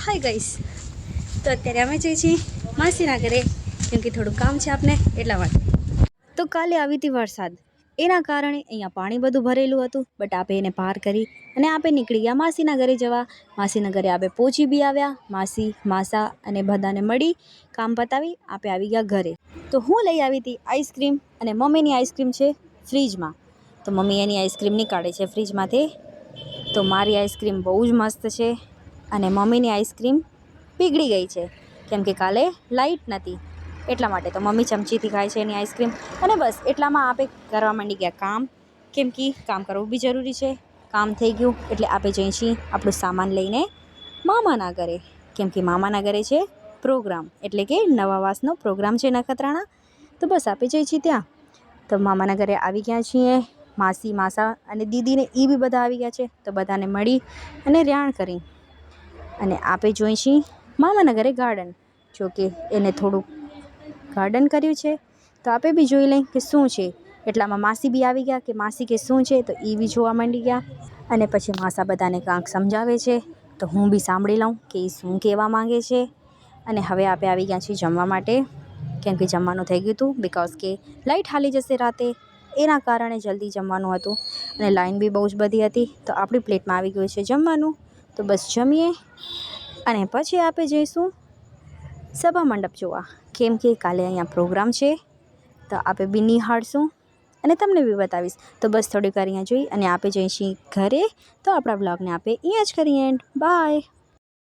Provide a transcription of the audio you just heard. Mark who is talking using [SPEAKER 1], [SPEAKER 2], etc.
[SPEAKER 1] Hi guys, તો અત્યારે અમે જઈએ છીએ માસીના ઘરે, કેમ કે થોડું કામ છે આપને એટલા માટે. તો કાલે આવી હતી વરસાદ, એના કારણે અહીંયા પાણી બધું ભરેલું હતું, બટ આપે એને પાર કરી અને આપે નીકળી ગયા માસીના ઘરે જવા. માસીના ઘરે આપે પહોંચી બી આવ્યા. માસી માસા અને બધાને મળી કામ પતાવી આપે આવી ગયા ઘરે. તો હું લઈ આવી હતી આઈસ્ક્રીમ, અને મમ્મીની આઈસ્ક્રીમ છે ફ્રીજમાં. તો મમ્મી એની આઈસ્ક્રીમ નીકાળે છે ફ્રીજમાંથી. તો મારી આઈસ્ક્રીમ બહુ જ મસ્ત છે અને મમ્મીની આઈસ્ક્રીમ પીગળી ગઈ છે, કેમ કે કાલે લાઇટ નથી એટલા માટે. તો મમ્મી ચમચીથી ખાય છે એની આઈસ્ક્રીમ. અને બસ એટલામાં આપે કરવા માંડી ગયા કામ, કેમ કે કામ કરવું બી જરૂરી છે. કામ થઈ ગયું એટલે આપે જઈએ છીએ આપણું સામાન લઈને મામાના ઘરે, કેમ કે મામાના ઘરે છે પ્રોગ્રામ, એટલે કે નવા વાસનો પ્રોગ્રામ છે નખત્રાણા. તો બસ આપે જઈએ છીએ ત્યાં. તો મામાના ઘરે આવી ગયા છીએ. માસી માસા અને દીદીને એ બી બધા આવી ગયા છે. તો બધાને મળી અને રેણ કરી અને આપે જોઈએ છીએ મામાના ઘરે ગાર્ડન. જોકે એને થોડુંક ગાર્ડન કર્યું છે, તો આપે બી જોઈ લઈએ કે શું છે. એટલામાં માસી બી આવી ગયા, કે માસી કે શું છે, તો એ બી જોવા માંડી ગયા. અને પછી માસા બધાને કાંઈક સમજાવે છે, તો હું બી સાંભળી લઉં કે એ શું કહેવા માંગે છે. અને હવે આપણે આવી ગયા છીએ જમવા માટે, કેમ કે જમવાનું થઈ ગયું હતું. બિકોઝ કે લાઇટ હાલી જશે રાતે, એના કારણે જલ્દી જમવાનું હતું અને લાઈન બી બહુ જ બધી હતી. તો આપણી પ્લેટમાં આવી ગયું છે જમવાનું. તો બસ જમીએ અને પછી આપણે જઈશું સભા મંડપ જોવા, કેમ કે કાલે અહીંયા પ્રોગ્રામ છે. તો આપણે બી નિહાળશું અને તમને બી બતાવીશ. તો બસ થોડીક વાર અહીંયા જોઈ અને આપણે જઈએ છીએ ઘરે. તો આપણા બ્લોગને આપણે અહીંયા જ કરીએ એન્ડ. બાય.